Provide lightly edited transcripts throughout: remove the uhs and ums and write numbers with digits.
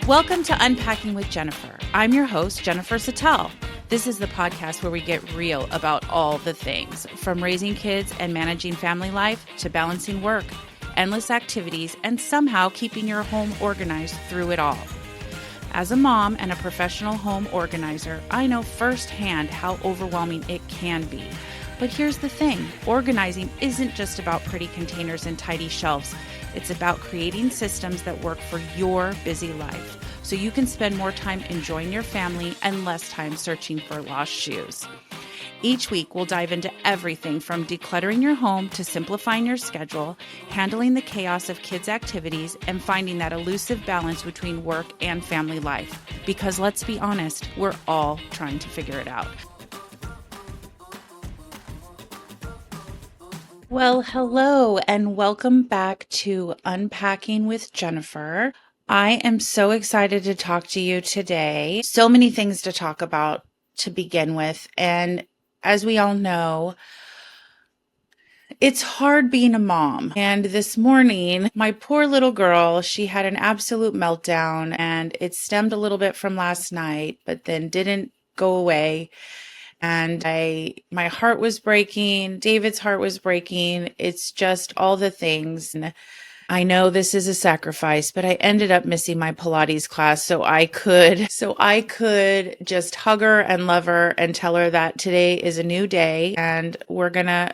Welcome to Unpacking with Jennifer. I'm your host, Jennifer Sattel. This is the podcast where we get real about all the things, from raising kids and managing family life to balancing work, endless activities, and somehow keeping your home organized through it all. As a mom and a professional home organizer, I know firsthand how overwhelming it can be. But here's the thing, organizing isn't just about pretty containers and tidy shelves. It's about creating systems that work for your busy life, so you can spend more time enjoying your family and less time searching for lost shoes. Each week, we'll dive into everything from decluttering your home to simplifying your schedule, handling the chaos of kids' activities, and finding that elusive balance between work and family life. Because let's be honest, we're all trying to figure it out. Well, hello, and welcome back to Unpacking with Jennifer. I am so excited to talk to you today. So many things to talk about to begin with. And as we all know, it's hard being a mom. And this morning, my poor little girl, she had an absolute meltdown, and it stemmed a little bit from last night, but then didn't go away. And my heart was breaking. David's heart was breaking. It's just all the things. And I know this is a sacrifice, but I ended up missing my Pilates class so I could just hug her and love her and tell her that today is a new day and we're gonna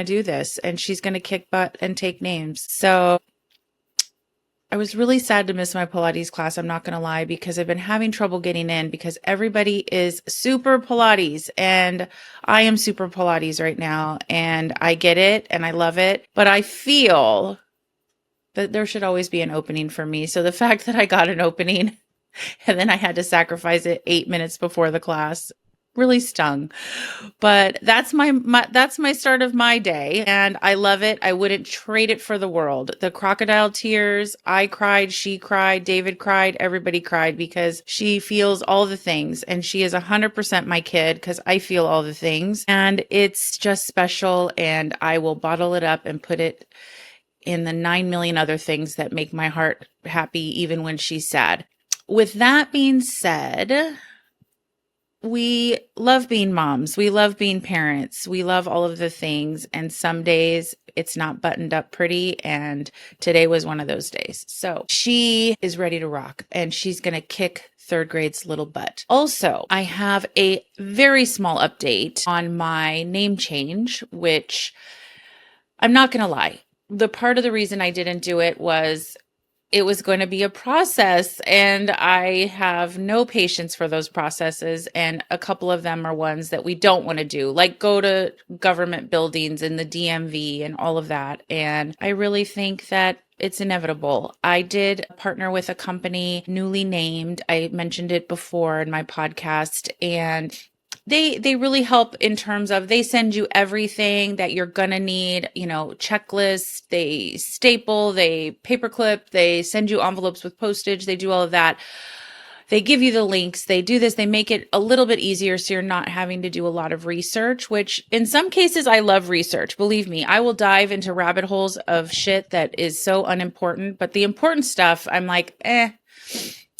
do this, and she's gonna kick butt and take names. So I was really sad to miss my Pilates class, I'm not going to lie, because I've been having trouble getting in because everybody is super Pilates and I am super Pilates right now, and I get it and I love it, but I feel that there should always be an opening for me. So the fact that I got an opening and then I had to sacrifice it 8 minutes before the class really stung. But that's my start of my day, and I love it. I wouldn't trade it for the world. The crocodile tears, I cried, she cried, David cried, everybody cried, because she feels all the things, and she is 100% my kid because I feel all the things, and it's just special, and I will bottle it up and put it in the 9 million other things that make my heart happy even when she's sad. With that being said, we love being moms. We love being parents. We love all of the things. And some days it's not buttoned up pretty. And today was one of those days. So she is ready to rock, and she's going to kick third grade's little butt. Also, I have a very small update on my name change, which I'm not going to lie. The part of the reason I didn't do it was it was going to be a process, and I have no patience for those processes. And a couple of them are ones that we don't want to do, like go to government buildings and the DMV and all of that. And I really think that it's inevitable. I did partner with a company newly named. I mentioned it before in my podcast, and they really help in terms of they send you everything that you're going to need, checklists, they staple, they paperclip, they send you envelopes with postage, they do all of that. They give you the links, they do this, they make it a little bit easier so you're not having to do a lot of research, which in some cases I love research. Believe me, I will dive into rabbit holes of shit that is so unimportant, but the important stuff, I'm like, I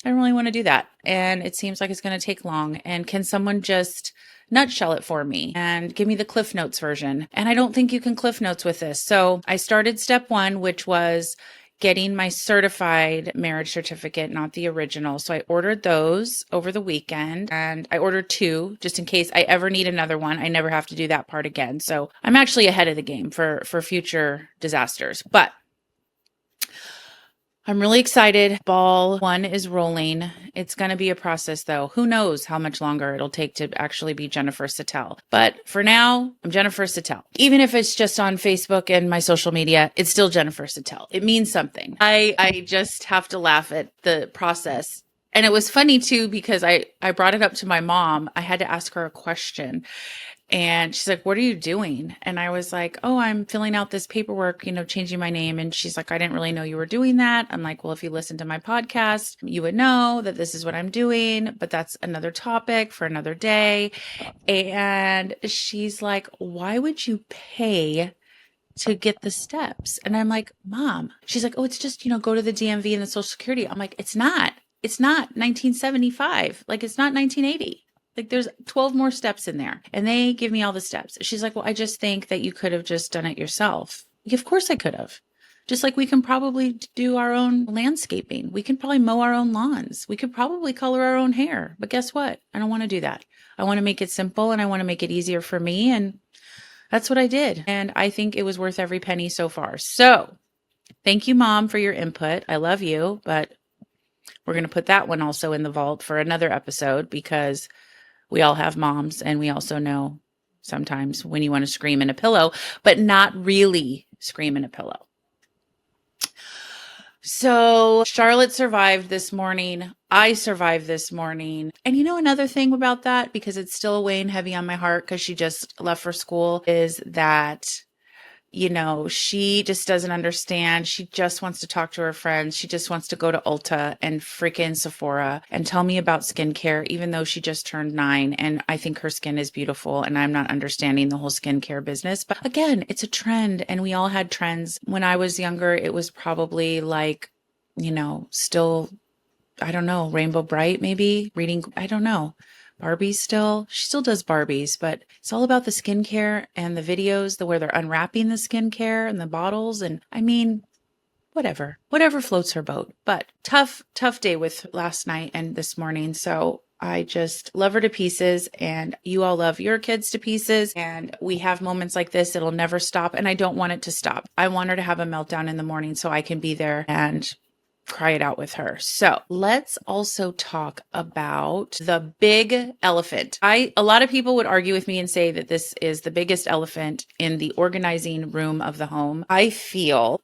don't really want to do that. And it seems like it's going to take long. And can someone just nutshell it for me and give me the Cliff Notes version? And I don't think you can Cliff Notes with this. So I started step one, which was getting my certified marriage certificate, not the original. So I ordered those over the weekend, and I ordered 2 just in case I ever need another one. I never have to do that part again. So I'm actually ahead of the game for future disasters. But I'm really excited. Ball 1 is rolling. It's going to be a process, though. Who knows how much longer it'll take to actually be Jennifer Sattel. But for now, I'm Jennifer Sattel. Even if it's just on Facebook and my social media, it's still Jennifer Sattel. It means something. I just have to laugh at the process. And it was funny, too, because I brought it up to my mom. I had to ask her a question. And she's like, what are you doing? And I was like, oh, I'm filling out this paperwork, changing my name. And she's like, I didn't really know you were doing that. I'm like, well, if you listen to my podcast, you would know that this is what I'm doing, but that's another topic for another day. And she's like, why would you pay to get the steps? And I'm like, Mom, she's like, oh, it's just, go to the DMV and the Social Security. I'm like, it's not. it's not 1975. Like, it's not 1980. Like, there's 12 more steps in there. And they give me all the steps. She's like, well, I just think that you could have just done it yourself. Like, of course I could have. Just like we can probably do our own landscaping. We can probably mow our own lawns. We could probably color our own hair. But guess what? I don't want to do that. I want to make it simple and I want to make it easier for me. And that's what I did. And I think it was worth every penny so far. So thank you, Mom, for your input. I love you, but we're going to put that one also in the vault for another episode because we all have moms and we also know sometimes when you want to scream in a pillow, but not really scream in a pillow. So Charlotte survived this morning. I survived this morning. And you know, another thing about that, because it's still weighing heavy on my heart because she just left for school, is that, you know, she just doesn't understand. She just wants to talk to her friends. She just wants to go to Ulta and freaking Sephora and tell me about skincare, even though she just turned 9. And I think her skin is beautiful. And I'm not understanding the whole skincare business. But again, it's a trend. And we all had trends. When I was younger, it was probably like, you know, still, I don't know, Rainbow Bright, maybe reading. I don't know. Barbie still. She still does Barbies, but it's all about the skincare and the videos, where they're unwrapping the skincare and the bottles. And I mean, whatever floats her boat. But tough day with last night and this morning. So I just love her to pieces, and you all love your kids to pieces. And we have moments like this. It'll never stop. And I don't want it to stop. I want her to have a meltdown in the morning so I can be there and cry it out with her. So let's also talk about the big elephant. A lot of people would argue with me and say that this is the biggest elephant in the organizing room of the home. I feel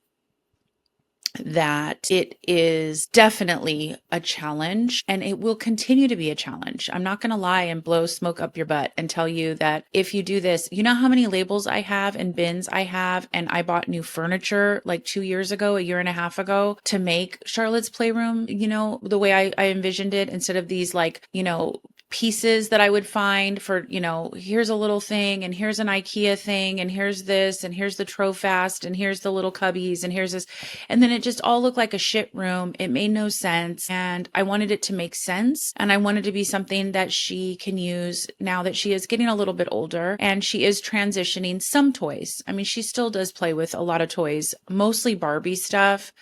that it is definitely a challenge, and it will continue to be a challenge. I'm not going to lie and blow smoke up your butt and tell you that if you do this, you know how many labels I have and bins I have, and I bought new furniture like 2 years ago, a year and a half ago, to make Charlotte's Playroom, you know, the way I envisioned it, instead of these like, you know, pieces that I would find for, you know, here's a little thing and here's an IKEA thing and here's this and here's the Trofast and here's the little cubbies and here's this. And then it just all looked like a shit room. It made no sense. And I wanted it to make sense. And I wanted to be something that she can use now that she is getting a little bit older and she is transitioning some toys. I mean, she still does play with a lot of toys, mostly Barbie stuff,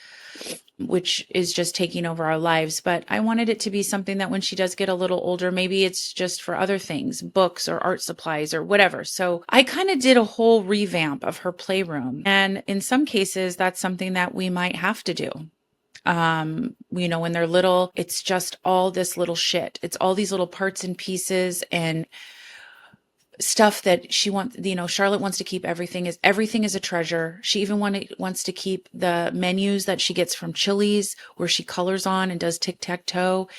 which is just taking over our lives. But I wanted it to be something that when she does get a little older, maybe it's just for other things, books or art supplies or whatever. So I kind of did a whole revamp of her playroom. And in some cases, that's something that we might have to do. You know, when they're little, it's just all this little shit. It's all these little parts and pieces and stuff that she wants, you know, Charlotte wants to keep everything is a treasure. She even wants to keep the menus that she gets from Chili's where she colors on and does tic-tac-toe.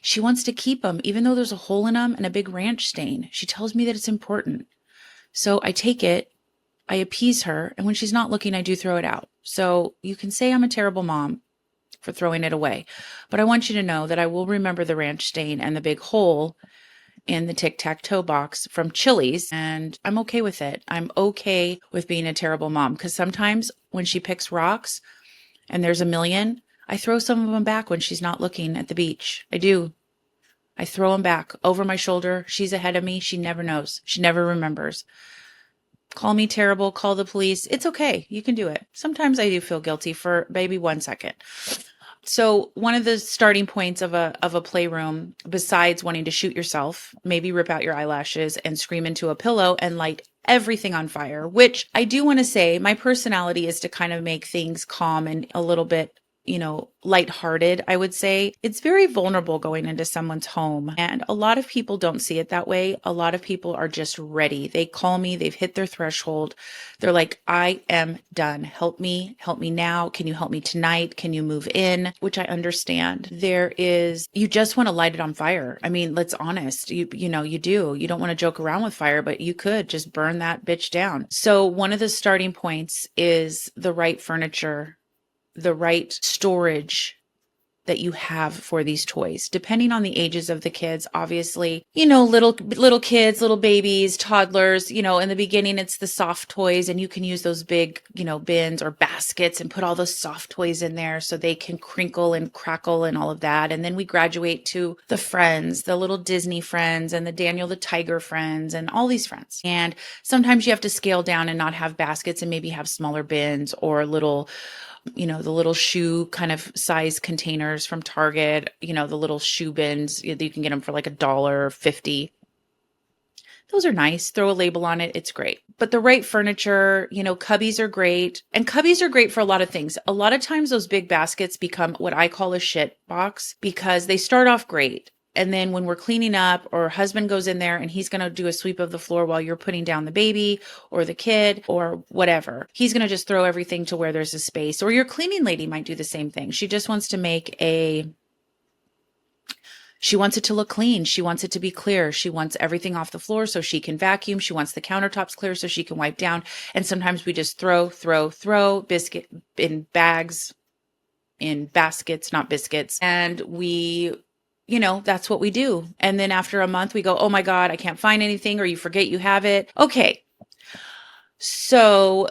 She wants to keep them, even though there's a hole in them and a big ranch stain. She tells me that it's important. So I take it, I appease her, and when she's not looking, I do throw it out. So you can say I'm a terrible mom for throwing it away, but I want you to know that I will remember the ranch stain and the big hole in the tic-tac-toe box from Chili's, and I'm okay with it. I'm okay with being a terrible mom, because sometimes when she picks rocks and there's a million, I throw some of them back when she's not looking at the beach. I do. I throw them back over my shoulder. She's ahead of me. She never knows. She never remembers. Call me terrible. Call the police. It's okay. You can do it. Sometimes I do feel guilty for maybe 1 second. So one of the starting points of a playroom, besides wanting to shoot yourself, maybe rip out your eyelashes and scream into a pillow and light everything on fire, which I do want to say my personality is to kind of make things calm and a little bit, you know, lighthearted. I would say it's very vulnerable going into someone's home. And a lot of people don't see it that way. A lot of people are just ready. They call me, they've hit their threshold. They're like, I am done. Help me now. Can you help me tonight? Can you move in? Which I understand. You just want to light it on fire. I mean, let's honest. You know, you do. You don't want to joke around with fire, but you could just burn that bitch down. So one of the starting points is the right furniture, the right storage, that you have for these toys, depending on the ages of the kids. Obviously, little kids, little babies, toddlers, in the beginning, it's the soft toys, and you can use those big, bins or baskets and put all those soft toys in there so they can crinkle and crackle and all of that. And then we graduate to the friends, the little Disney friends and the Daniel the Tiger friends and all these friends. And sometimes you have to scale down and not have baskets and maybe have smaller bins or little, the little shoe kind of size containers from Target, the little shoe bins. You can get them for like $1.50. Those are nice. Throw a label on it. It's great. But the right furniture, cubbies are great. And cubbies are great for a lot of things. A lot of times those big baskets become what I call a shit box because they start off great. And then when we're cleaning up or husband goes in there and he's going to do a sweep of the floor while you're putting down the baby or the kid or whatever, he's going to just throw everything to where there's a space. Or your cleaning lady might do the same thing. She just wants to she wants it to look clean. She wants it to be clear. She wants everything off the floor so she can vacuum. She wants the countertops clear so she can wipe down. And sometimes we just throw biscuit in bags, in baskets, not biscuits. And that's what we do. And then after a month we go, oh my God, I can't find anything, or you forget you have it. Okay. So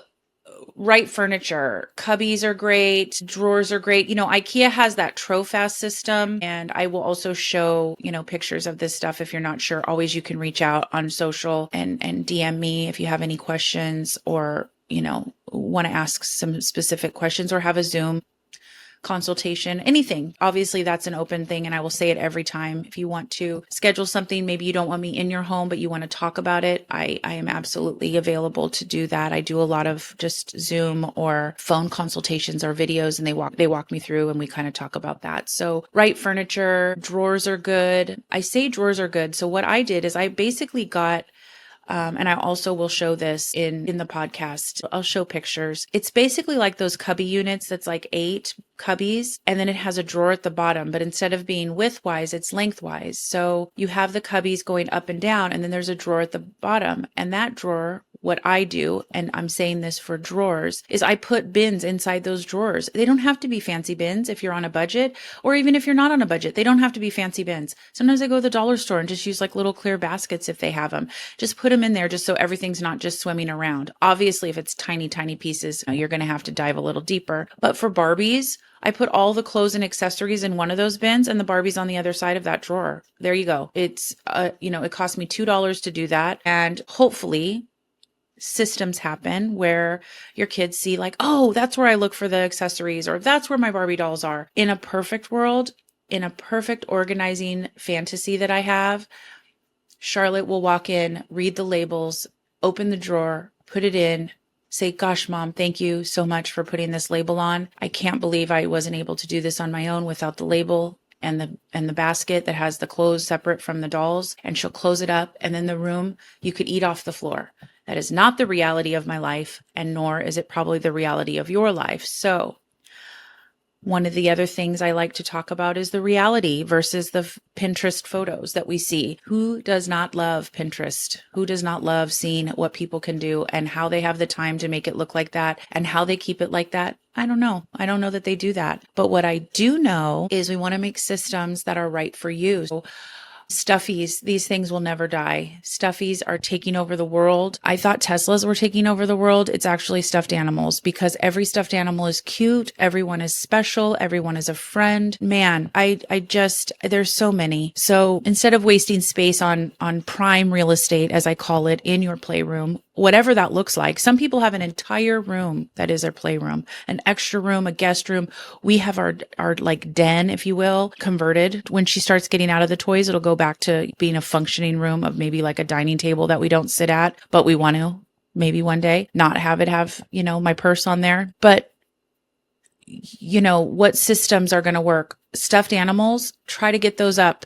right furniture, cubbies are great. Drawers are great. IKEA has that Trofast system, and I will also show, pictures of this stuff. If you're not sure, always you can reach out on social and DM me if you have any questions or, want to ask some specific questions or have a Zoom consultation, anything. Obviously, that's an open thing, and I will say it every time. If you want to schedule something, maybe you don't want me in your home, but you want to talk about it, I am absolutely available to do that. I do a lot of just Zoom or phone consultations or videos, and they walk me through, and we kind of talk about that. So, right furniture, drawers are good. I say drawers are good. So what I did is I basically got and I also will show this in the podcast. I'll show pictures. It's basically like those cubby units that's like 8 cubbies, and then it has a drawer at the bottom, but instead of being widthwise, it's lengthwise. So you have the cubbies going up and down, and then there's a drawer at the bottom. And that drawer, what I do, and I'm saying this for drawers, is I put bins inside those drawers. They don't have to be fancy bins if you're on a budget, or even if you're not on a budget, they don't have to be fancy bins. Sometimes I go to the dollar store and just use like little clear baskets if they have them. Just put them in there just so everything's not just swimming around. Obviously, if it's tiny, tiny pieces, you're going to have to dive a little deeper. But for Barbies, I put all the clothes and accessories in one of those bins and the Barbies on the other side of that drawer. There you go. It's, it cost me $2 to do that. And hopefully systems happen where your kids see like, oh, that's where I look for the accessories, or that's where my Barbie dolls are. In a perfect world, in a perfect organizing fantasy that I have, Charlotte will walk in, read the labels, open the drawer, put it in, say, gosh, Mom, thank you so much for putting this label on. I can't believe I wasn't able to do this on my own without the label and the basket that has the clothes separate from the dolls. And she'll close it up. And then the room, you could eat off the floor. That is not the reality of my life, and nor is it probably the reality of your life. So one of the other things I like to talk about is the reality versus the Pinterest photos that we see. Who does not love Pinterest? Who does not love seeing what people can do and how they have the time to make it look like that and how they keep it like that? I don't know. I don't know that they do that. But what I do know is we want to make systems that are right for you. So stuffies, these things will never die. Stuffies are taking over the world. I thought Teslas were taking over the world. It's actually stuffed animals, because every stuffed animal is cute. Everyone is special. Everyone is a friend. Man, there's so many. So instead of wasting space on prime real estate, as I call it, in your playroom, whatever that looks like. Some people have an entire room that is their playroom, an extra room, a guest room. We have our like den, if you will, converted. When she starts getting out of the toys, it'll go back to being a functioning room of maybe like a dining table that we don't sit at, but we want to maybe one day not have it have, my purse on there. But what systems are going to work? Stuffed animals, try to get those up.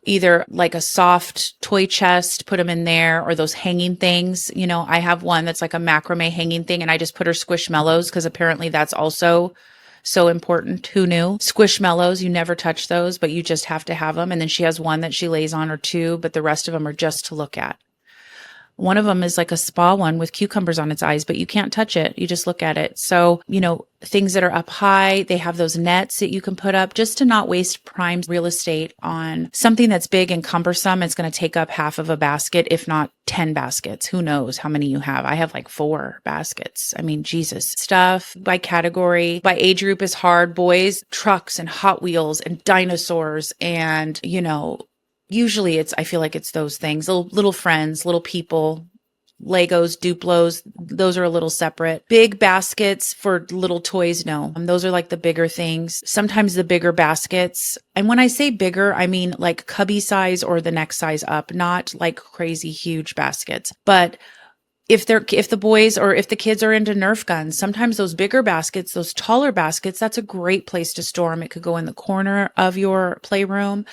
Either like a soft toy chest, put them in there, or those hanging things. I have one that's like a macrame hanging thing, and I just put her Squishmallows because apparently that's also so important. Who knew? Squishmallows, you never touch those, but you just have to have them. And then she has one that she lays on, or two, but the rest of them are just to look at. One of them is like a spa one with cucumbers on its eyes, but you can't touch it. You just look at it. So, things that are up high, they have those nets that you can put up just to not waste prime real estate on something that's big and cumbersome. It's going to take up half of a basket, if not 10 baskets. Who knows how many you have? I have like 4 baskets. I mean, Jesus. Stuff by category, by age group is hard. Boys, trucks and Hot Wheels and dinosaurs and, usually I feel like it's those things, little friends, little people, Legos, Duplos, those are a little separate. Big baskets for little toys, no. Those are like the bigger things. Sometimes the bigger baskets. And when I say bigger, I mean like cubby size or the next size up, not like crazy huge baskets. But if the boys or if the kids are into Nerf guns, sometimes those bigger baskets, those taller baskets, that's a great place to store them. It could go in the corner of your playroom.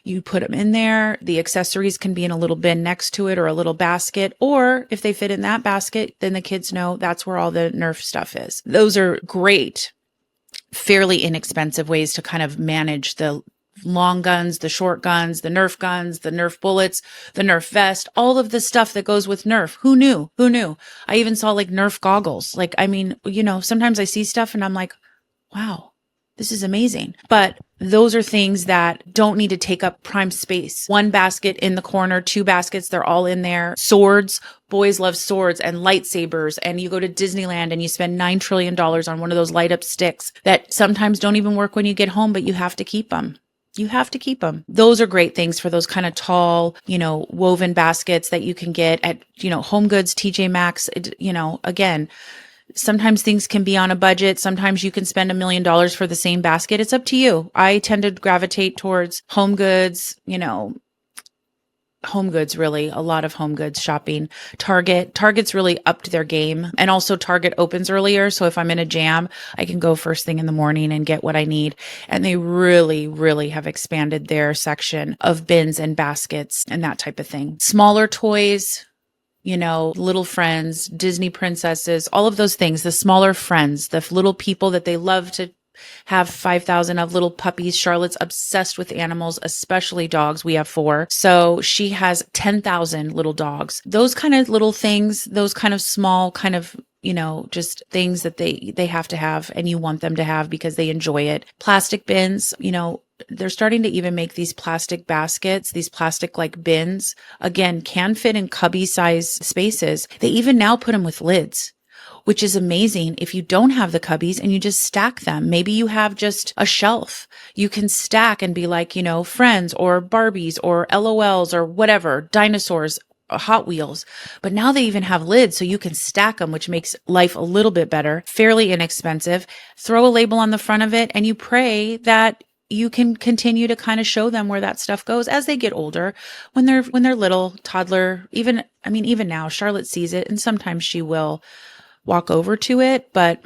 You put them in there. The accessories can be in a little bin next to it or a little basket. Or if they fit in that basket, then the kids know that's where all the Nerf stuff is. Those are great, fairly inexpensive ways to kind of manage the long guns, the short guns, the Nerf bullets, the Nerf vest, all of the stuff that goes with Nerf. Who knew? I even saw like Nerf goggles. Like, I mean, sometimes I see stuff and I'm like, wow, this is amazing. But those are things that don't need to take up prime space. 1 basket in the corner, 2 baskets, they're all in there. Swords, boys love swords and lightsabers. And you go to Disneyland and you spend $9 trillion on one of those light up sticks that sometimes don't even work when you get home, but you have to keep them. You have to keep them. Those are great things for those kind of tall, woven baskets that you can get at, Home Goods, TJ Maxx. Again, sometimes things can be on a budget. Sometimes you can spend $1 million for the same basket. It's up to you. I tend to gravitate towards Home Goods, Home Goods, really, a lot of Home Goods shopping. Target's really upped their game. And also Target opens earlier. So if I'm in a jam, I can go first thing in the morning and get what I need. And they really, really have expanded their section of bins and baskets and that type of thing. Smaller toys, little friends, Disney princesses, all of those things, the smaller friends, the little people that they love to have 5,000 of, little puppies. Charlotte's obsessed with animals, especially dogs. We have 4. So she has 10,000 little dogs. Those kind of little things, those kind of small kind of, just things that they have to have and you want them to have because they enjoy it. Plastic bins, they're starting to even make these plastic baskets, these plastic like bins, again, can fit in cubby size spaces. They even now put them with lids, which is amazing if you don't have the cubbies and you just stack them. Maybe you have just a shelf. You can stack and be like, Friends or Barbies or LOLs or whatever, dinosaurs, Hot Wheels. But now they even have lids so you can stack them, which makes life a little bit better, fairly inexpensive. Throw a label on the front of it and you pray that you can continue to kind of show them where that stuff goes as they get older. When they're little, toddler, even now, Charlotte sees it and sometimes she will walk over to it, but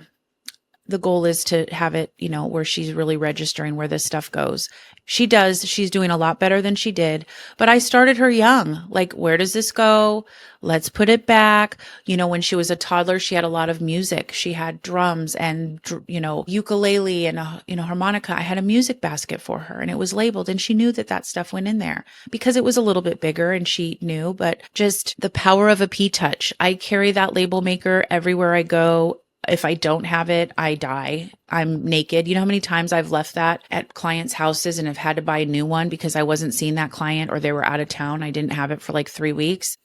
the goal is to have it, where she's really registering where this stuff goes. She does. She's doing a lot better than she did, but I started her young. Like, where does this go? Let's put it back. When she was a toddler, she had a lot of music. She had drums and, ukulele and, harmonica. I had a music basket for her and it was labeled and she knew that stuff went in there because it was a little bit bigger and she knew, but just the power of a P-Touch. I carry that label maker everywhere I go. If I don't have it, I die. I'm naked. You know how many times I've left that at clients' houses and have had to buy a new one because I wasn't seeing that client or they were out of town. I didn't have it for like 3 weeks.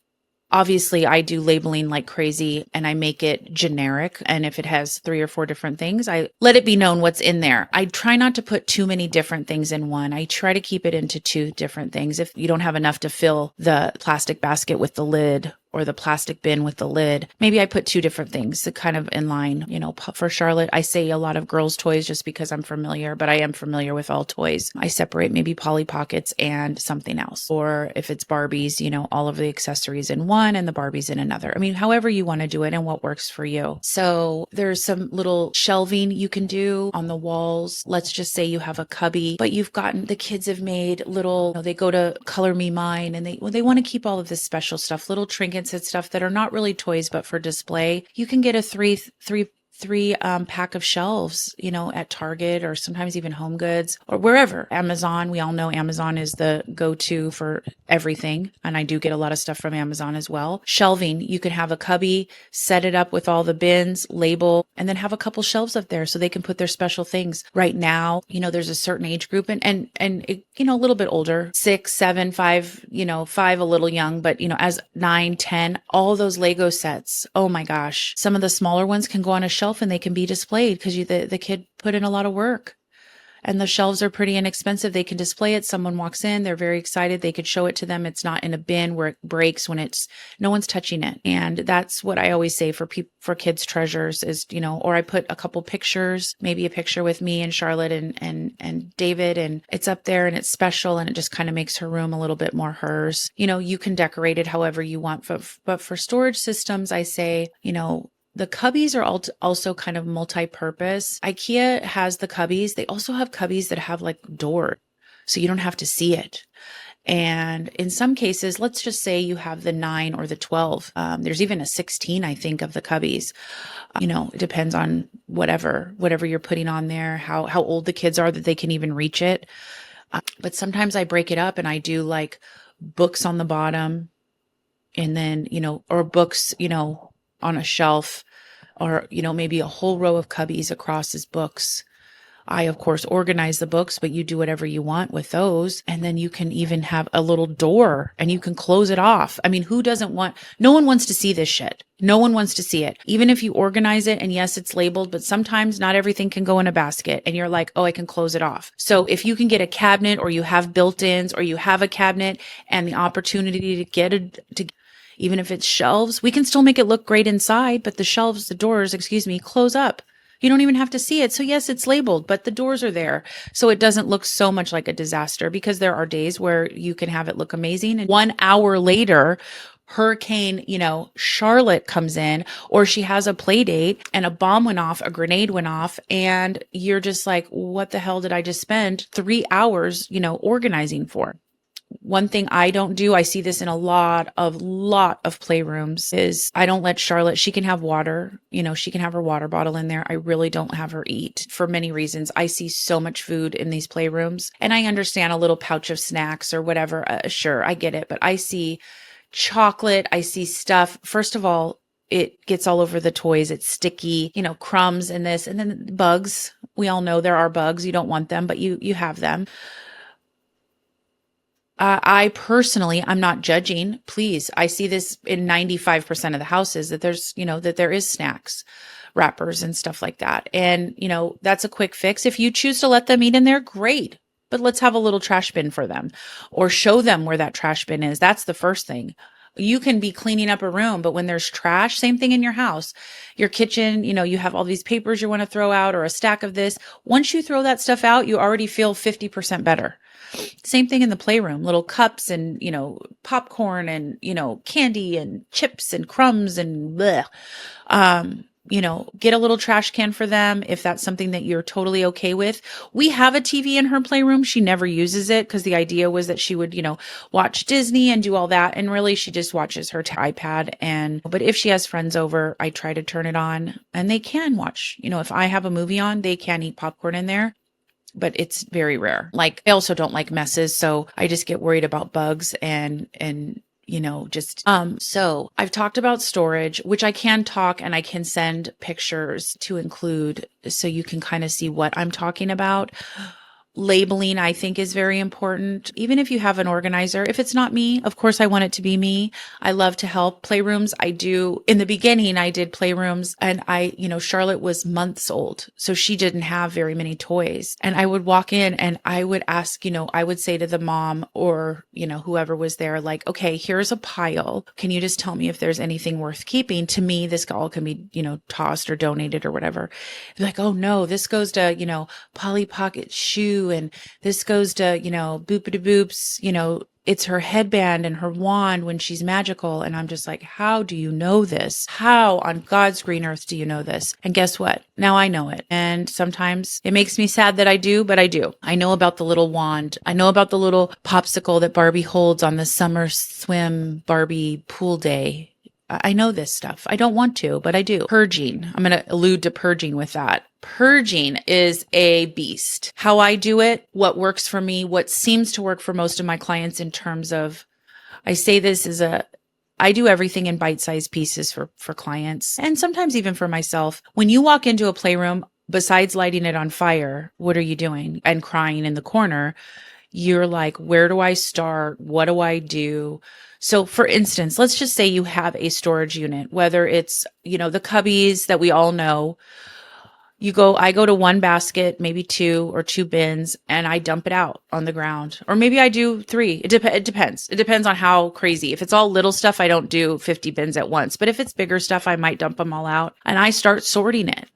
Obviously, I do labeling like crazy and I make it generic. And if it has 3 or 4 different things, I let it be known what's in there. I try not to put too many different things in one. I try to keep it into 2 different things. If you don't have enough to fill the plastic basket with the lid or the plastic bin with the lid, maybe I put 2 different things to kind of in line. For Charlotte, I say a lot of girls' toys just because I'm familiar, but I am familiar with all toys. I separate maybe Polly Pockets and something else. Or if it's Barbies, all of the accessories in one and the Barbies in another. However you want to do it and what works for you. So there's some little shelving you can do on the walls. Let's just say you have a cubby, but the kids have made little, they go to Color Me Mine and they want to keep all of this special stuff, little trinkets and stuff that are not really toys, but for display. You can get a three three pack of shelves, at Target or sometimes even Home Goods or wherever. Amazon, we all know Amazon is the go-to for everything. And I do get a lot of stuff from Amazon as well. Shelving, you can have a cubby, set it up with all the bins, label, and then have a couple shelves up there so they can put their special things. Right now, there's a certain age group and it, a little bit older, 6, 7, 5, 5 a little young, but as 9, 10, all those Lego sets. Oh my gosh. Some of the smaller ones can go on a shelf and they can be displayed because the kid put in a lot of work. And the shelves are pretty inexpensive. They can display it. Someone walks in, they're very excited. They could show it to them. It's not in a bin where it breaks when no one's touching it. And that's what I always say for kids' treasures is, or I put a couple pictures, maybe a picture with me and Charlotte and David, and it's up there and it's special and it just kind of makes her room a little bit more hers. You can decorate it however you want. But for storage systems, I say, the cubbies are also kind of multi-purpose. IKEA has the cubbies. They also have cubbies that have like doors, so you don't have to see it. And in some cases, let's just say you have the 9 or the 12. There's even a 16, I think, of the cubbies. It depends on whatever you're putting on there, how old the kids are that they can even reach it. But sometimes I break it up and I do like books on the bottom and then, or books, on a shelf, or, maybe a whole row of cubbies across as books. I, of course, organize the books, but you do whatever you want with those. And then you can even have a little door and you can close it off. I mean, no one wants to see this shit. No one wants to see it. Even if you organize it and yes, it's labeled, but sometimes not everything can go in a basket and you're like, oh, I can close it off. So if you can get a cabinet or you have built-ins or you have a cabinet and the opportunity to get even if it's shelves, we can still make it look great inside, but the doors, close up. You don't even have to see it. So yes, it's labeled, but the doors are there. So it doesn't look so much like a disaster because there are days where you can have it look amazing. And 1 hour later, Hurricane, Charlotte comes in, or she has a play date and a bomb went off, a grenade went off, and you're just like, what the hell did I just spend 3 hours, organizing for? One thing I don't do, I see this in a lot of playrooms, is I don't let Charlotte, she can have water, she can have her water bottle in there. I really don't have her eat for many reasons. I see so much food in these playrooms and I understand a little pouch of snacks or whatever. Sure, I get it. But I see chocolate, I see stuff. First of all, it gets all over the toys. It's sticky, crumbs and this, and then bugs. We all know there are bugs. You don't want them, but you have them. I personally, I'm not judging. Please, I see this in 95% of the houses that that there is snacks, wrappers and stuff like that. And, that's a quick fix. If you choose to let them eat in there, great. But let's have a little trash bin for them or show them where that trash bin is. That's the first thing. You can be cleaning up a room, but when there's trash, same thing in your house, your kitchen, you have all these papers you want to throw out or a stack of this. Once you throw that stuff out, you already feel 50% better. Same thing in the playroom, little cups and, popcorn and, candy and chips and crumbs and bleh. Get a little trash can for them if that's something that you're totally okay with. We have a TV in her playroom. She never uses it because the idea was that she would, watch Disney and do all that. And really she just watches her iPad. But if she has friends over, I try to turn it on and they can watch, if I have a movie on, they can eat popcorn in there. But it's very rare. Like, I also don't like messes. So I just get worried about bugs and so I've talked about storage, which I can talk and I can send pictures to include so you can kind of see what I'm talking about. Labeling, I think, is very important. Even if you have an organizer, if it's not me, of course, I want it to be me. I love to help. Playrooms, I do. In the beginning, I did playrooms and Charlotte was months old. So she didn't have very many toys. And I would walk in and I would ask, I would say to the mom or, whoever was there, like, okay, here's a pile. Can you just tell me if there's anything worth keeping? To me, this all can be, tossed or donated or whatever. Like, oh no, this goes to, Polly Pocket shoe. And this goes to, boopity boops, it's her headband and her wand when she's magical. And I'm just like, how do you know this? How on God's green earth do you know this? And guess what? Now I know it. And sometimes it makes me sad that I do, but I do. I know about the little wand. I know about the little popsicle that Barbie holds on the summer swim Barbie pool day. I know this stuff. I don't want to, but I do. Purging. I'm going to allude to purging with that. Purging is a beast. How I do it, what works for me, what seems to work for most of my clients in terms of, I say this is I do everything in bite-sized pieces for clients and sometimes even for myself. When you walk into a playroom, besides lighting it on fire, what are you doing? And crying in the corner. You're like, where do I start? What do I do? So for instance, let's just say you have a storage unit, whether it's, the cubbies that we all know. I go to one basket, maybe two or two bins, and I dump it out on the ground. Or maybe I do three. It depends. It depends on how crazy. If it's all little stuff, I don't do 50 bins at once. But if it's bigger stuff, I might dump them all out and I start sorting it.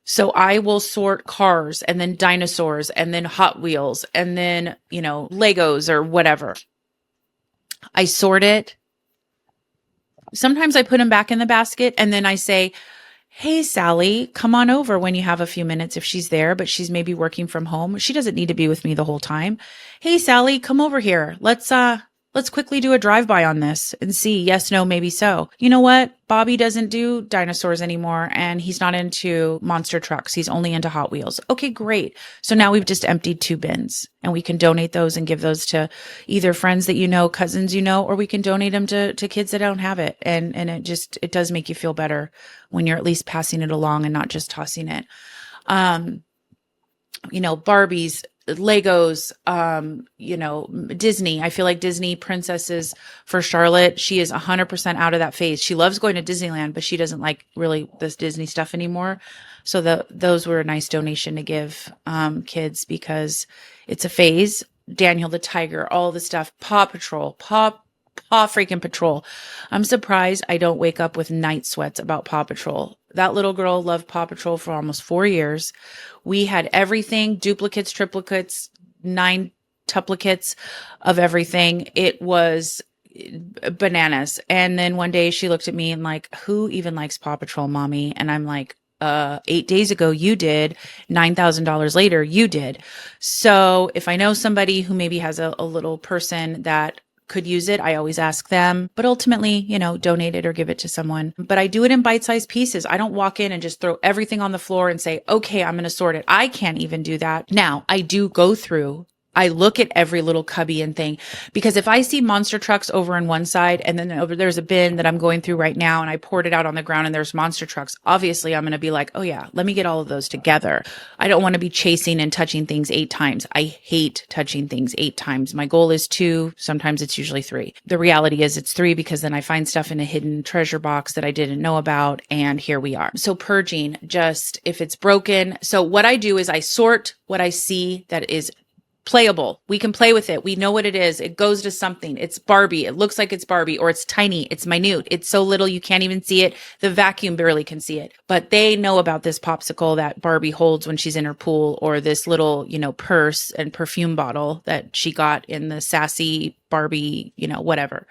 So I will sort cars and then dinosaurs and then Hot Wheels and then, Legos or whatever. I sort it. Sometimes I put them back in the basket and then I say, hey, Sally, come on over when you have a few minutes if she's there, but she's maybe working from home. She doesn't need to be with me the whole time. Hey, Sally, come over here. Let's quickly do a drive-by on this and see. Yes, no, maybe so. You know what? Bobby doesn't do dinosaurs anymore and he's not into monster trucks. He's only into Hot Wheels. Okay, great. So now we've just emptied two bins and we can donate those and give those to either friends that cousins or we can donate them to kids that don't have it. And it does make you feel better when you're at least passing it along and not just tossing it. Barbies, Legos, Disney. I feel like Disney princesses for Charlotte. She is 100% out of that phase. She loves going to Disneyland, but she doesn't like really this Disney stuff anymore. So those were a nice donation to give, kids because it's a phase. Daniel the Tiger, all the stuff, Paw Patrol, Paw freaking Patrol. I'm surprised I don't wake up with night sweats about Paw Patrol. That little girl loved Paw Patrol for almost 4 years. We had everything, duplicates, triplicates, 9 tuplicates of everything. It was bananas. And then one day she looked at me and like, who even likes Paw Patrol, mommy? And I'm like, 8 days ago you did, $9,000 later you did. So if I know somebody who maybe has a little person that could use it, I always ask them, but ultimately, donate it or give it to someone. But I do it in bite-sized pieces. I don't walk in and just throw everything on the floor and say, okay, I'm going to sort it. I can't even do that. Now, I do go through, I look at every little cubby and thing, because if I see monster trucks over on one side and then there's a bin that I'm going through right now and I poured it out on the ground and there's monster trucks, obviously I'm going to be like, oh yeah, let me get all of those together. I don't want to be chasing and touching things 8 times. I hate touching things 8 times. My goal is 2. Sometimes it's usually 3. The reality is it's 3 because then I find stuff in a hidden treasure box that I didn't know about. And here we are. So purging, just if it's broken. So what I do is I sort what I see that is playable. We can play with it. We know what it is. It goes to something. It's Barbie. It looks like it's Barbie, or it's tiny. It's minute. It's so little you can't even see it. The vacuum barely can see it. But they know about this popsicle that Barbie holds when she's in her pool, or this little, purse and perfume bottle that she got in the sassy Barbie, whatever.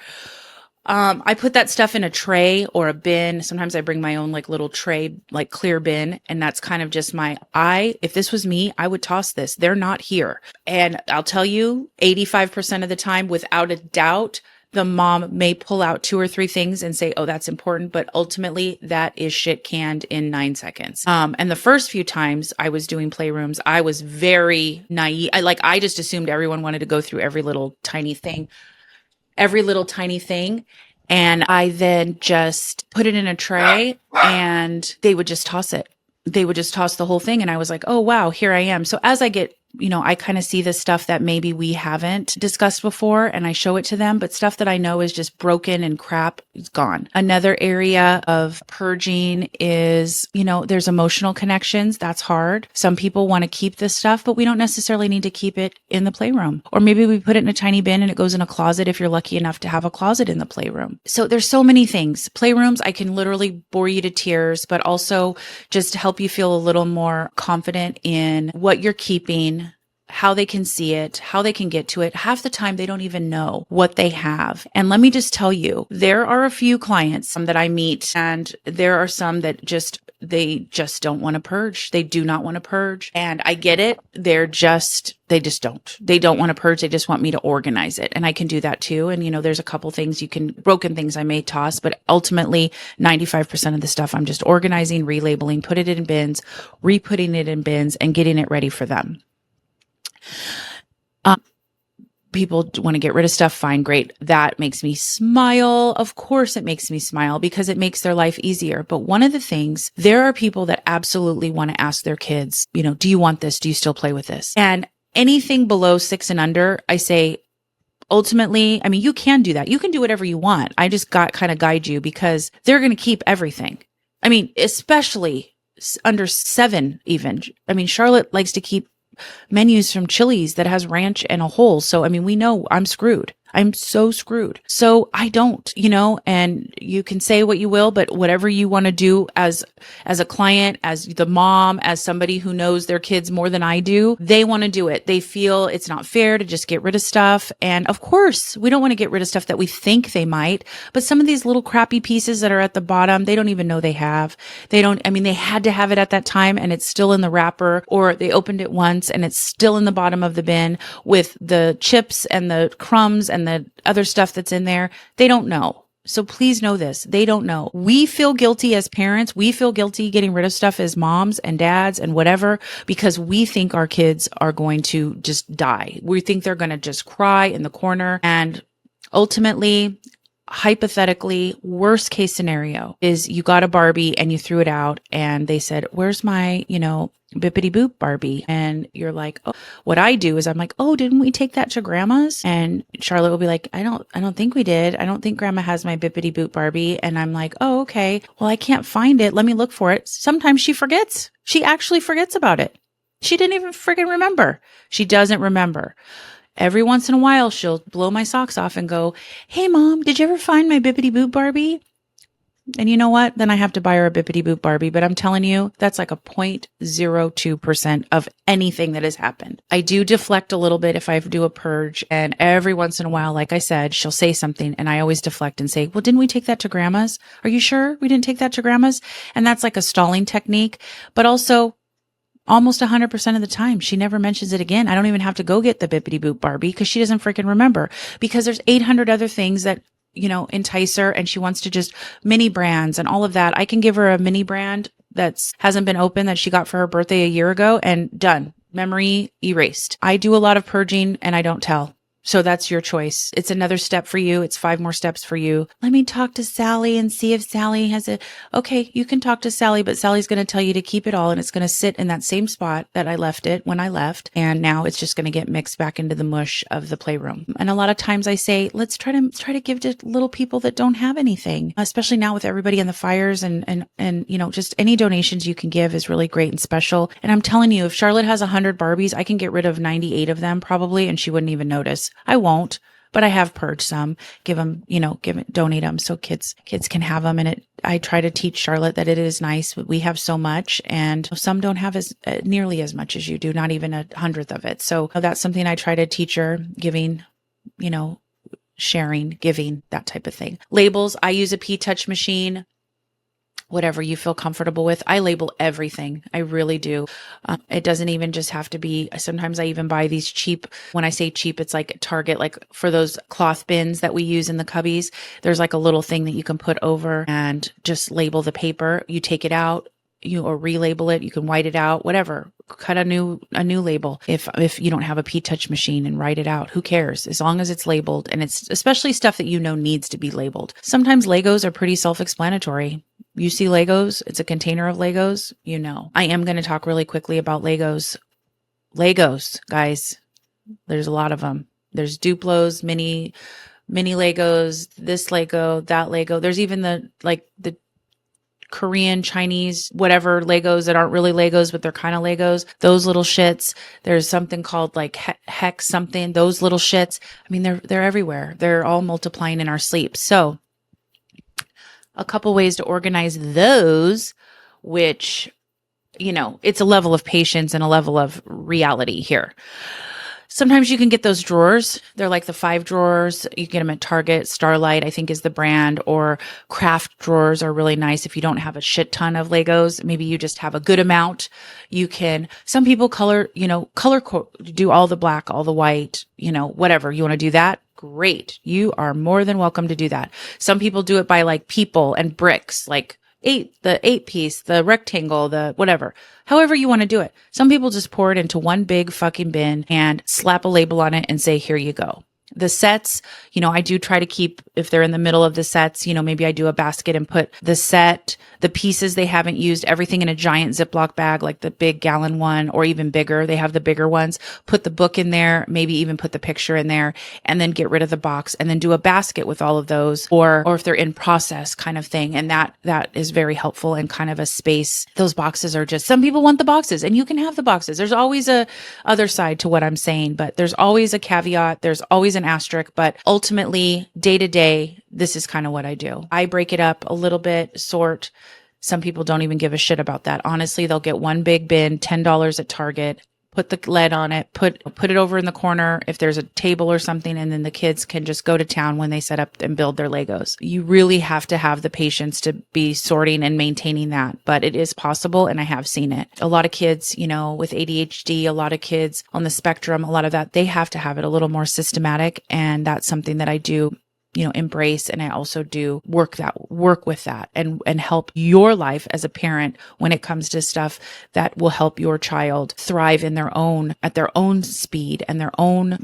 I put that stuff in a tray or a bin. Sometimes I bring my own little tray, clear bin. And that's kind of just if this was me, I would toss this. They're not here. And I'll tell you, 85% of the time, without a doubt, the mom may pull out 2 or 3 things and say, oh, that's important. But ultimately that is shit canned in 9 seconds. And the first few times I was doing playrooms, I was very naive. I just assumed everyone wanted to go through every little tiny thing. And I then just put it in a tray and they would just toss it. They would just toss the whole thing. And I was like, oh, wow, here I am. So as I get, I kind of see the stuff that maybe we haven't discussed before and I show it to them, but stuff that I know is just broken and crap is gone. Another area of purging is, there's emotional connections. That's hard. Some people want to keep this stuff, but we don't necessarily need to keep it in the playroom. Or maybe we put it in a tiny bin and it goes in a closet if you're lucky enough to have a closet in the playroom. So there's so many things. Playrooms, I can literally bore you to tears, but also just to help you feel a little more confident in what you're keeping, how they can see it, how they can get to it. Half the time, they don't even know what they have. And let me just tell you, there are a few clients that I meet, and there are some that they just don't want to purge. They do not want to purge. And I get it. They just don't. They don't want to purge. They just want me to organize it. And I can do that too. And, there's a couple things broken things I may toss, but ultimately 95% of the stuff I'm just organizing, relabeling, put it in bins, re-putting it in bins, and getting it ready for them. People want to get rid of stuff. Fine. Great. That makes me smile. Of course it makes me smile because it makes their life easier. But one of the things, there are people that absolutely want to ask their kids, do you want this? Do you still play with this? And anything below 6 and under, I say, ultimately, you can do that. You can do whatever you want. I just kind of guide you because they're going to keep everything. Especially under 7 even. Charlotte likes to keep menus from Chili's that has ranch and a hole. So, we know I'm screwed. I'm so screwed. So I don't, and you can say what you will, but whatever you want to do as a client, as the mom, as somebody who knows their kids more than I do, they want to do it. They feel it's not fair to just get rid of stuff. And of course, we don't want to get rid of stuff that we think they might, but some of these little crappy pieces that are at the bottom, they don't even know they have. They had to have it at that time and it's still in the wrapper, or they opened it once and it's still in the bottom of the bin with the chips and the crumbs and the other stuff that's in there. They don't know. So please know this. They don't know. We feel guilty as parents. We feel guilty getting rid of stuff as moms and dads and whatever, because we think our kids are going to just die. We think they're going to just cry in the corner. And ultimately, hypothetically, worst case scenario is you got a Barbie and you threw it out and they said, where's my, bippity boop Barbie? And you're like, oh, what I do is I'm like, oh, didn't we take that to grandma's? And Charlotte will be like, I don't think we did. I don't think grandma has my bippity boop Barbie. And I'm like, oh, okay. Well, I can't find it. Let me look for it. Sometimes she forgets. She actually forgets about it. She didn't even friggin' remember. She doesn't remember. Every once in a while, she'll blow my socks off and go, hey, Mom, did you ever find my bippity boop Barbie? And you know what? Then I have to buy her a bippity boop Barbie. But I'm telling you, that's like a 0.02% of anything that has happened. I do deflect a little bit if I do a purge. And every once in a while, like I said, she'll say something and I always deflect and say, well, didn't we take that to grandma's? Are you sure we didn't take that to grandma's? And that's like a stalling technique. But also, almost 100% of the time, she never mentions it again. I don't even have to go get the bippity boop Barbie because she doesn't freaking remember, because there's 800 other things that, entice her, and she wants to just mini brands and all of that. I can give her a mini brand that's hasn't been open that she got for her birthday a year ago, and done. Memory erased. I do a lot of purging and I don't tell. So that's your choice. It's another step for you. It's 5 more steps for you. Let me talk to Sally and see if Sally has it. Okay, you can talk to Sally, but Sally's going to tell you to keep it all, and it's going to sit in that same spot that I left it when I left. And now it's just going to get mixed back into the mush of the playroom. And a lot of times I say, let's try to give to little people that don't have anything, especially now with everybody in the fires, and just any donations you can give is really great and special. And I'm telling you, if Charlotte has 100 Barbies, I can get rid of 98 of them probably, and she wouldn't even notice. I won't, but I have purged some, donate them so kids can have them. And I try to teach Charlotte that it is nice, but we have so much, and some don't have nearly as much as you do, not even 100th of it. So that's something I try to teach her, giving, sharing, giving, that type of thing. Labels, I use a P-Touch machine. Whatever you feel comfortable with. I label everything. I really do. It doesn't even just have to be, sometimes I even buy these cheap, when I say cheap, it's like Target, like for those cloth bins that we use in the cubbies, there's like a little thing that you can put over and just label the paper. You take it out, or relabel it. You can white it out, whatever. Cut a new label. If you don't have a P-Touch machine, and write it out, who cares? As long as it's labeled, and it's especially stuff that needs to be labeled. Sometimes Legos are pretty self-explanatory. You see Legos, it's a container of Legos, I am going to talk really quickly about Legos. Legos, guys, there's a lot of them. There's Duplos, mini Legos, this Lego, that Lego. There's even the Korean, Chinese, whatever Legos that aren't really Legos, but they're kind of Legos. Those little shits. There's something called like hex something. Those little shits. They're everywhere. They're all multiplying in our sleep. So a couple ways to organize those, which it's a level of patience and a level of reality here. Sometimes you can get those drawers. They're like the 5 drawers. You get them at Target. Starlight, I think, is the brand. Or craft drawers are really nice if you don't have a shit ton of Legos. Maybe you just have a good amount. Some people do all the black, all the white, whatever. You want to do that? Great. You are more than welcome to do that. Some people do it by like people and bricks, like the 8-piece, the rectangle, the whatever, however you want to do it. Some people just pour it into one big fucking bin and slap a label on it and say, here you go. The sets, I do try to keep, if they're in the middle of the sets, maybe I do a basket and put the pieces they haven't used, everything in a giant Ziploc bag, like the big gallon one, or even bigger. They have the bigger ones. Put the book in there, maybe even put the picture in there, and then get rid of the box and then do a basket with all of those, or if they're in process kind of thing. And that is very helpful and kind of a space. Those boxes are just, some people want the boxes, and you can have the boxes. There's always a other side to what I'm saying, but there's always a caveat. There's always an asterisk, but ultimately day to day, this is kind of what I do. I break it up a little bit, sort. Some people don't even give a shit about that. Honestly, they'll get one big bin, $10 at Target, put the lead on it, put it over in the corner if there's a table or something, and then the kids can just go to town when they set up and build their Legos. You really have to have the patience to be sorting and maintaining that, but it is possible, and I have seen it. A lot of kids, with ADHD, a lot of kids on the spectrum, a lot of that, they have to have it a little more systematic, and that's something that I do embrace. And I also do work with that and help your life as a parent when it comes to stuff that will help your child thrive at their own speed and their own,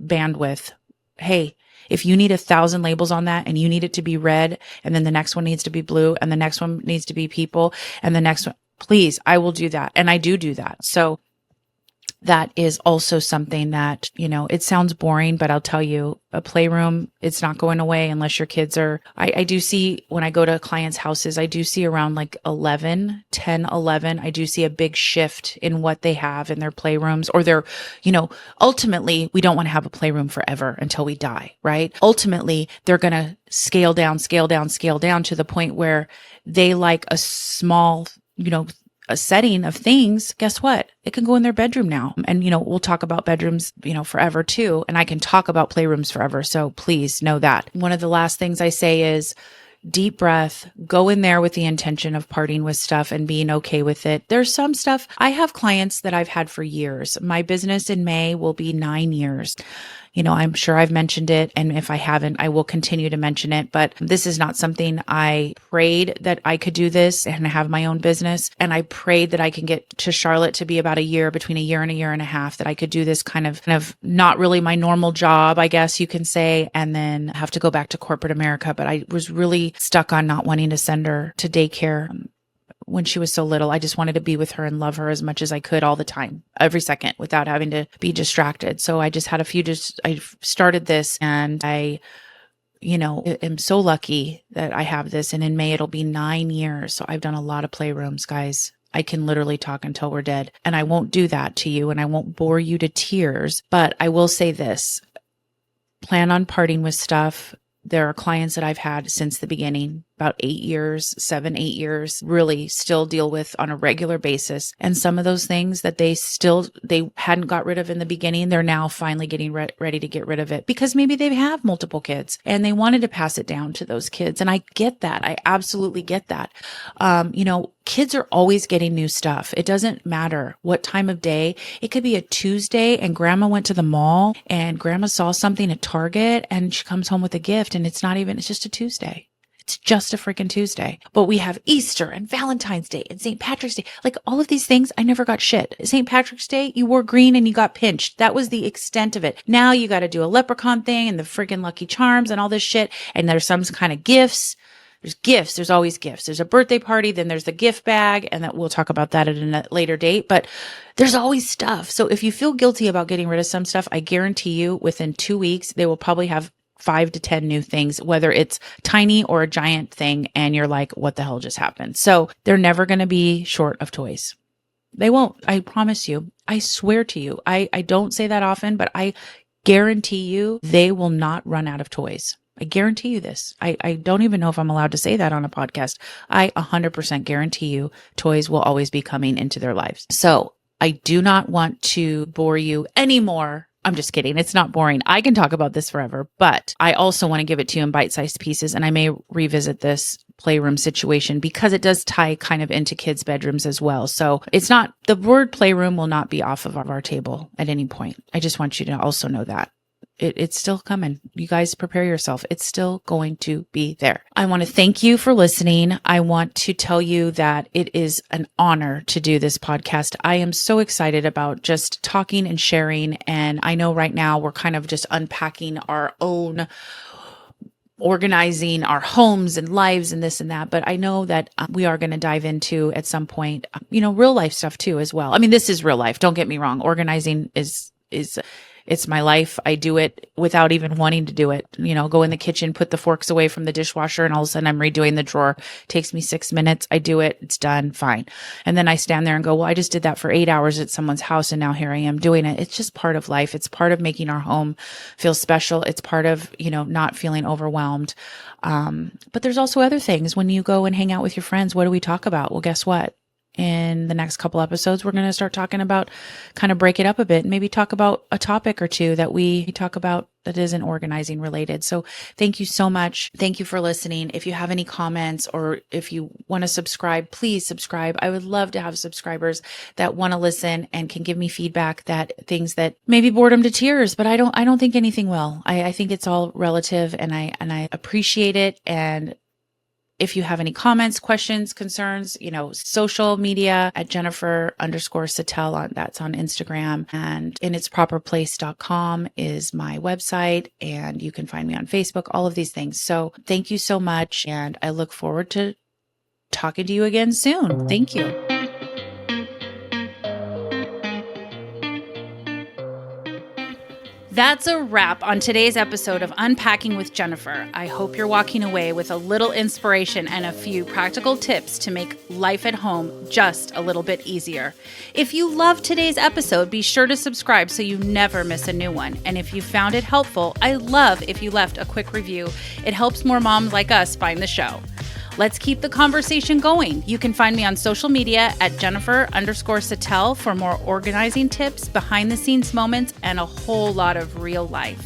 bandwidth. Hey, if you need 1,000 labels on that and you need it to be red, and then the next one needs to be blue, and the next one needs to be people, and the next one, please, I will do that. And I do that. So that is also something that, it sounds boring, but I'll tell you, a playroom, it's not going away unless your kids are, I do see when I go to clients' houses, I do see around like 11, I do see a big shift in what they have in their playrooms, or their, ultimately, we don't want to have a playroom forever until we die, right? Ultimately, they're going to scale down to the point where they like a small, a setting of things. Guess what? It can go in their bedroom now. And, we'll talk about bedrooms, forever too. And I can talk about playrooms forever. So please know that. One of the last things I say is deep breath, go in there with the intention of parting with stuff and being okay with it. There's some stuff. I have clients that I've had for years. My business in May will be 9 years. I'm sure I've mentioned it. And if I haven't, I will continue to mention it. But this is not something I prayed that I could do this and have my own business. And I prayed that I can get to Charlotte to be about between a year and a year and a half, that I could do this kind of not really my normal job, I guess you can say, and then have to go back to corporate America. But I was really stuck on not wanting to send her to daycare. When she was so little, I just wanted to be with her and love her as much as I could all the time, every second, without having to be distracted. So I just had I started this, and I, am so lucky that I have this. And in May, it'll be 9 years. So I've done a lot of playrooms, guys. I can literally talk until we're dead, and I won't do that to you, and I won't bore you to tears. But I will say this, plan on parting with stuff. There are clients that I've had since the beginning, about 8 years, 7, 8 years, really still deal with on a regular basis. And some of those things that they hadn't got rid of in the beginning, they're now finally getting ready to get rid of it, because maybe they have multiple kids and they wanted to pass it down to those kids. And I get that. I absolutely get that. Kids are always getting new stuff. It doesn't matter what time of day. It could be a Tuesday and grandma went to the mall and grandma saw something at Target and she comes home with a gift, and it's just a Tuesday. It's just a freaking Tuesday. But we have Easter and Valentine's Day and St. Patrick's Day. Like all of these things, I never got shit. St. Patrick's Day, you wore green and you got pinched. That was the extent of it. Now you got to do a leprechaun thing and the freaking Lucky Charms and all this shit. And there's some kind of gifts. There's gifts. There's always gifts. There's a birthday party. Then there's the gift bag. And that we'll talk about that at a later date. But there's always stuff. So if you feel guilty about getting rid of some stuff, I guarantee you within 2 weeks, they will probably have 5 to 10 new things, whether it's tiny or a giant thing. And you're like, what the hell just happened? So they're never going to be short of toys. They won't. I promise you. I swear to you. I don't say that often, but I guarantee you they will not run out of toys. I guarantee you this. I don't even know if I'm allowed to say that on a podcast. I 100% guarantee you toys will always be coming into their lives. So I do not want to bore you anymore. I'm just kidding. It's not boring. I can talk about this forever, but I also want to give it to you in bite-sized pieces. And I may revisit this playroom situation because it does tie kind of into kids' bedrooms as well. So it's not, the word playroom will not be off of our table at any point. I just want you to also know that. It's still coming. You guys prepare yourself. It's still going to be there. I want to thank you for listening. I want to tell you that it is an honor to do this podcast. I am so excited about just talking and sharing. And I know right now we're kind of just unpacking our own, organizing our homes and lives and this and that. But I know that we are going to dive into at some point, real life stuff too as well. I mean, this is real life. Don't get me wrong. Organizing is it's my life. I do it without even wanting to do it. Go in the kitchen, put the forks away from the dishwasher, and all of a sudden I'm redoing the drawer. Takes me 6 minutes. I do it. It's done. Fine. And then I stand there and go, well, I just did that for 8 hours at someone's house, and now here I am doing it. It's just part of life. It's part of making our home feel special. It's part of, not feeling overwhelmed. But there's also other things. When you go and hang out with your friends, what do we talk about? Well, guess what? In the next couple episodes, we're going to start talking about, kind of break it up a bit and maybe talk about a topic or two that we talk about that isn't organizing related. So thank you so much. Thank you for listening. If you have any comments or if you want to subscribe, please subscribe. I would love to have subscribers that want to listen and can give me feedback, that things that maybe bored them to tears, but I don't think anything will. I think it's all relative, and I appreciate it. And if you have any comments, questions, concerns, social media at Jennifer_Sattel that's on Instagram, and initsproperplace.com is my website, and you can find me on Facebook, all of these things. So thank you so much. And I look forward to talking to you again soon. Thank you. That's a wrap on today's episode of Unpacking with Jennifer. I hope you're walking away with a little inspiration and a few practical tips to make life at home just a little bit easier. If you loved today's episode, be sure to subscribe so you never miss a new one. And if you found it helpful, I love if you left a quick review. It helps more moms like us find the show. Let's keep the conversation going. You can find me on social media at Jennifer_Sattel for more organizing tips, behind the scenes moments, and a whole lot of real life.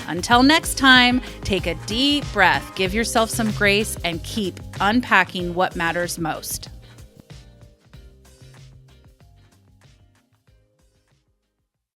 Until next time, take a deep breath, give yourself some grace, and keep unpacking what matters most.